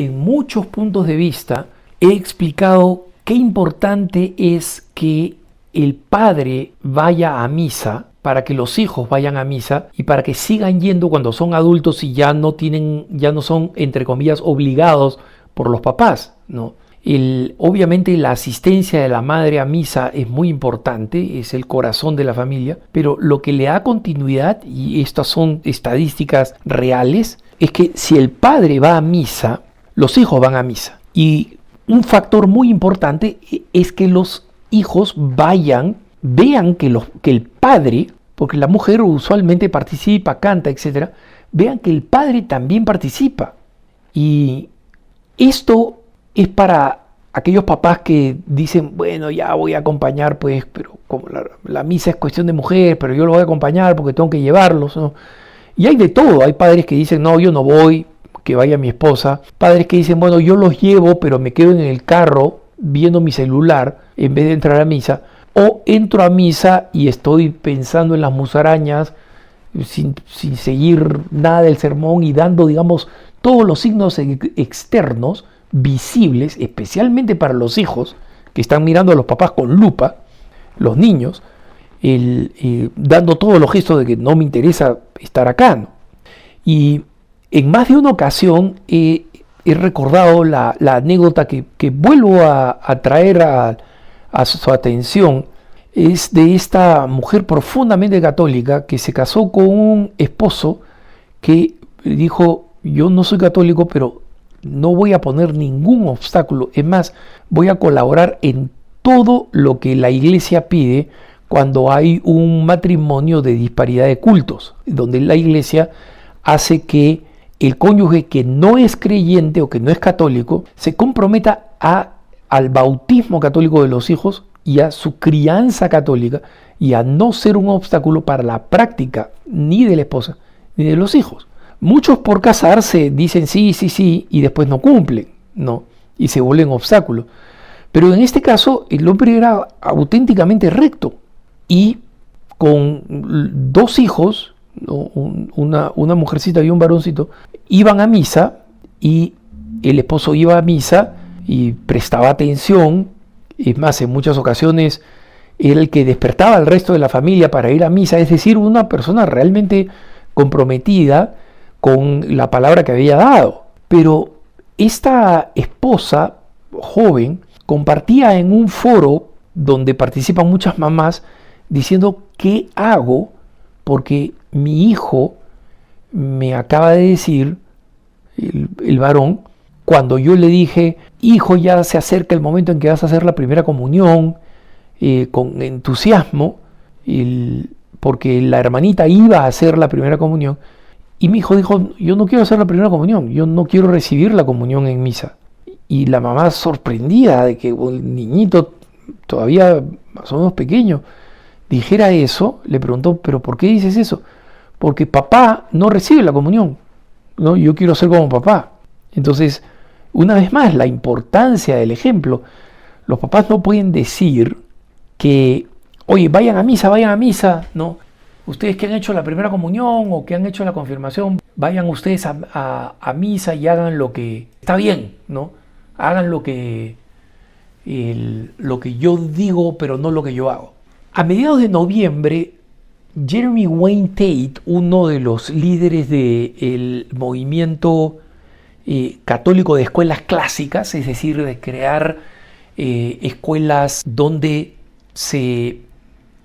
en muchos puntos de vista he explicado qué importante es que el padre vaya a misa para que los hijos vayan a misa y para que sigan yendo cuando son adultos y ya no son, entre comillas, obligados por los papás, ¿no? Obviamente la asistencia de la madre a misa es muy importante, es el corazón de la familia, pero lo que le da continuidad, y estas son estadísticas reales, es que si el padre va a misa, los hijos van a misa. Y un factor muy importante es que los hijos vean que el padre, porque la mujer usualmente participa, canta, etc., vean que el padre también participa. Y esto es para aquellos papás que dicen, bueno, ya voy a acompañar, pues, pero como la misa es cuestión de mujer, pero yo lo voy a acompañar porque tengo que llevarlos, ¿no? Y hay de todo. Hay padres que dicen, no, yo no voy, que vaya mi esposa. Padres que dicen, bueno, yo los llevo, pero me quedo en el carro viendo mi celular en vez de entrar a misa. O entro a misa y estoy pensando en las musarañas sin seguir nada del sermón y dando, digamos, todos los signos externos visibles, especialmente para los hijos que están mirando a los papás con lupa, los niños, dando todos los gestos de que no me interesa estar acá, ¿no? Y en más de una ocasión he recordado la anécdota que vuelvo a traer a su atención. Es de esta mujer profundamente católica que se casó con un esposo que dijo, yo no soy católico, pero no voy a poner ningún obstáculo. Es más, voy a colaborar en todo lo que la iglesia pide cuando hay un matrimonio de disparidad de cultos, donde la iglesia hace que el cónyuge que no es creyente o que no es católico se comprometa al bautismo católico de los hijos y a su crianza católica y a no ser un obstáculo para la práctica ni de la esposa ni de los hijos. Muchos por casarse dicen sí, y después no cumplen, ¿no? Y se vuelven obstáculos. Pero en este caso el hombre era auténticamente recto y con dos hijos, ¿no? una mujercita y un varoncito, iban a misa y el esposo iba a misa y prestaba atención. Es más, en muchas ocasiones era el que despertaba al resto de la familia para ir a misa, es decir, una persona realmente comprometida con la palabra que había dado. Pero esta esposa joven compartía en un foro donde participan muchas mamás diciendo, ¿qué hago? Porque mi hijo me acaba de decir, el varón, cuando yo le dije, hijo, ya se acerca el momento en que vas a hacer la primera comunión, con entusiasmo, porque la hermanita iba a hacer la primera comunión, y mi hijo dijo, yo no quiero hacer la primera comunión, yo no quiero recibir la comunión en misa. Y la mamá, sorprendida de que un niñito todavía más o menos pequeño dijera eso, le preguntó, ¿pero por qué dices eso? Porque papá no recibe la comunión, ¿no? Yo quiero ser como papá. Entonces, una vez más, la importancia del ejemplo. Los papás no pueden decir que, oye, vayan a misa, ¿no? Ustedes que han hecho la primera comunión o que han hecho la confirmación, vayan ustedes a misa y hagan lo que está bien, ¿no? Hagan lo que yo digo, pero no lo que yo hago. A mediados de noviembre, Jeremy Wayne Tate, uno de los líderes del movimiento católico de escuelas clásicas, es decir, de crear escuelas donde se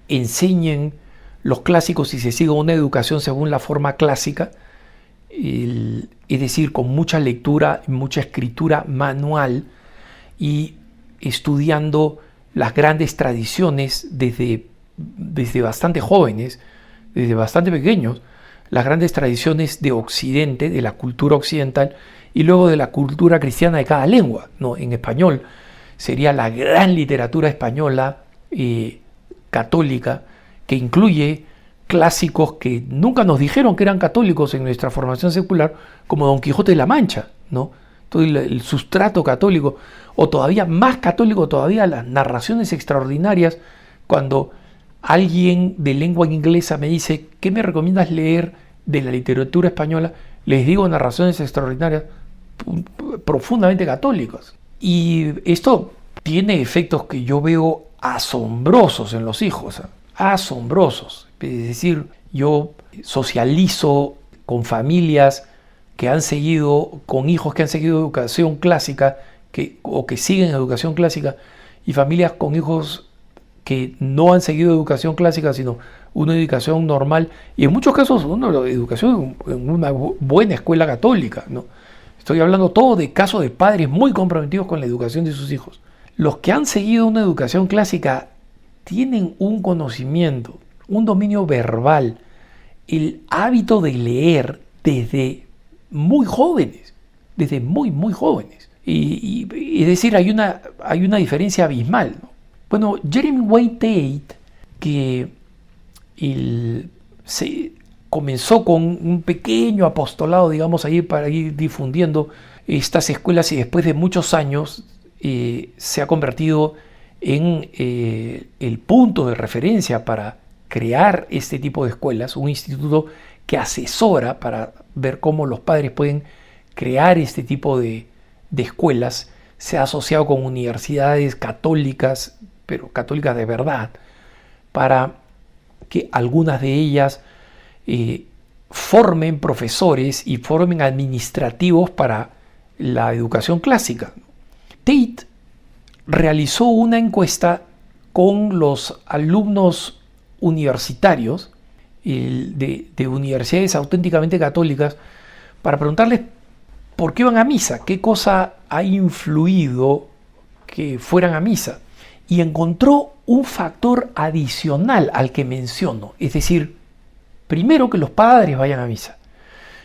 enseñen los clásicos y se siga una educación según la forma clásica, es decir, con mucha lectura, mucha escritura manual y estudiando las grandes tradiciones desde bastante jóvenes, desde bastante pequeños, las grandes tradiciones de Occidente, de la cultura occidental, y luego de la cultura cristiana de cada lengua, ¿no? En español sería la gran literatura española católica, que incluye clásicos que nunca nos dijeron que eran católicos en nuestra formación secular, como Don Quijote de la Mancha, ¿no? Todo el sustrato católico, o todavía más católico todavía, las narraciones extraordinarias. Cuando alguien de lengua inglesa me dice, ¿qué me recomiendas leer de la literatura española? Les digo narraciones extraordinarias, profundamente católicos. Y esto tiene efectos que yo veo asombrosos en los hijos, ¿eh? Asombrosos. Es decir, yo socializo con familias que han seguido, con hijos que han seguido educación clásica o que siguen educación clásica, y familias con hijos que no han seguido educación clásica, sino una educación normal, y en muchos casos una educación en una buena escuela católica, ¿no? Estoy hablando todo de casos de padres muy comprometidos con la educación de sus hijos. Los que han seguido una educación clásica tienen un conocimiento, un dominio verbal, el hábito de leer desde muy jóvenes, desde muy jóvenes. Y es decir, hay una diferencia abismal, ¿no? Bueno, Jeremy Wayne Tate, que se comenzó con un pequeño apostolado, digamos, ahí para ir difundiendo estas escuelas, y después de muchos años se ha convertido en el punto de referencia para crear este tipo de escuelas, un instituto que asesora para ver cómo los padres pueden crear este tipo de escuelas. Se ha asociado con universidades católicas, pero católicas de verdad, para que algunas de ellas formen profesores y formen administrativos para la educación clásica. Tate realizó una encuesta con los alumnos universitarios de universidades auténticamente católicas para preguntarles por qué van a misa, qué cosa ha influido que fueran a misa. Y encontró un factor adicional al que menciono, es decir, primero, que los padres vayan a misa.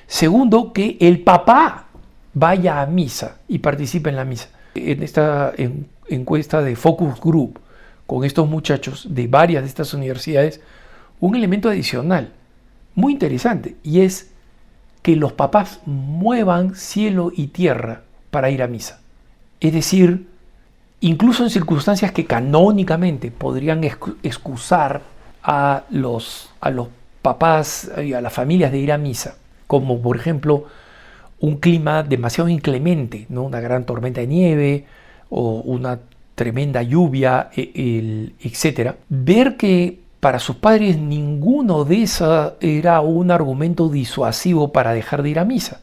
Segundo, que el papá vaya a misa y participe en la misa. En esta encuesta de focus group con estos muchachos de varias de estas universidades, un elemento adicional muy interesante, y es que los papás muevan cielo y tierra para ir a misa. Es decir, incluso en circunstancias que canónicamente podrían excusar a los papás y a las familias de ir a misa, como por ejemplo un clima demasiado inclemente, ¿no? Una gran tormenta de nieve o una tremenda lluvia, etc. Ver que para sus padres ninguno de esos era un argumento disuasivo para dejar de ir a misa,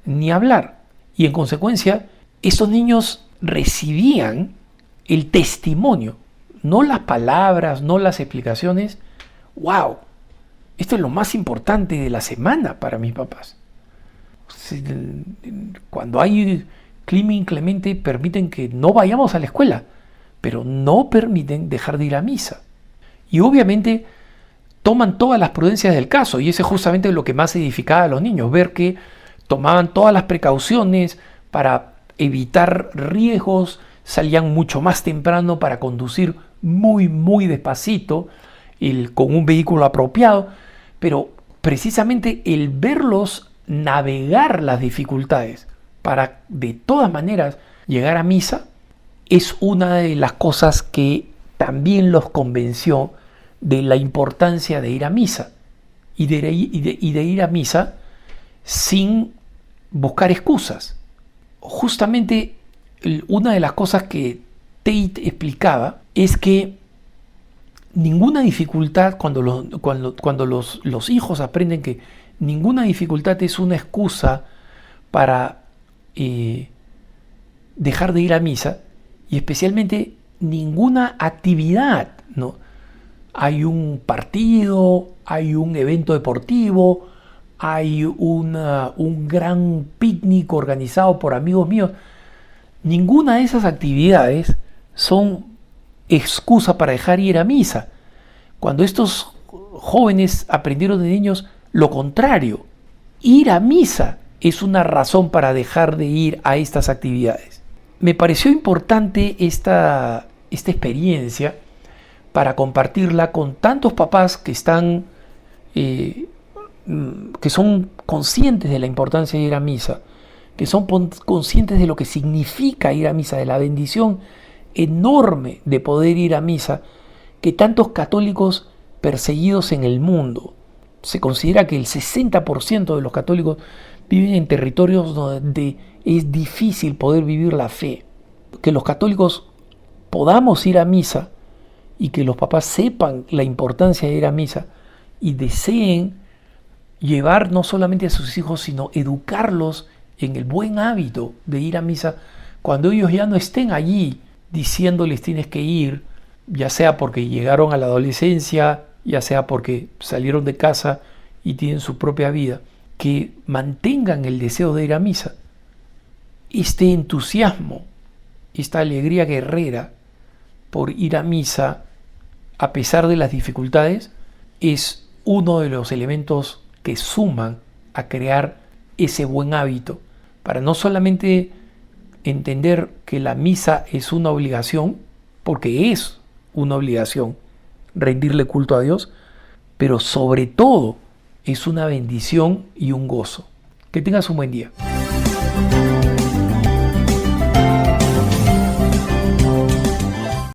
ni hablar. Y en consecuencia, esos niños recibían el testimonio, no las palabras, no las explicaciones. ¡Wow! Esto es lo más importante de la semana para mis papás. Cuando hay clima inclemente, permiten que no vayamos a la escuela, pero no permiten dejar de ir a misa. Y obviamente toman todas las prudencias del caso, y eso es justamente lo que más edificaba a los niños, ver que tomaban todas las precauciones para evitar riesgos, salían mucho más temprano para conducir muy despacito, con un vehículo apropiado, pero precisamente el verlos navegar las dificultades para de todas maneras llegar a misa es una de las cosas que también los convenció de la importancia de ir a misa y de ir a misa sin buscar excusas. Justamente una de las cosas que Tate explicaba es que ninguna dificultad, cuando los hijos aprenden que ninguna dificultad es una excusa para dejar de ir a misa, y especialmente ninguna actividad, ¿no? Hay un partido, hay un evento deportivo, hay un gran picnic organizado por amigos míos. Ninguna de esas actividades son excusa para dejar ir a misa. Cuando estos jóvenes aprendieron de niños lo contrario, ir a misa es una razón para dejar de ir a estas actividades. Me pareció importante esta experiencia para compartirla con tantos papás que están que son conscientes de la importancia de ir a misa, que son conscientes de lo que significa ir a misa, de la bendición enorme de poder ir a misa, que tantos católicos perseguidos en el mundo, se considera que el 60% de los católicos viven en territorios donde es difícil poder vivir la fe. Que los católicos podamos ir a misa y que los papás sepan la importancia de ir a misa y deseen llevar no solamente a sus hijos, sino educarlos en el buen hábito de ir a misa cuando ellos ya no estén allí diciéndoles tienes que ir, ya sea porque llegaron a la adolescencia, ya sea porque salieron de casa y tienen su propia vida, que mantengan el deseo de ir a misa. Este entusiasmo, esta alegría guerrera por ir a misa a pesar de las dificultades es uno de los elementos que suman a crear ese buen hábito para no solamente entender que la misa es una obligación, porque es una obligación rendirle culto a Dios, pero sobre todo es una bendición y un gozo. Que tengas un buen día.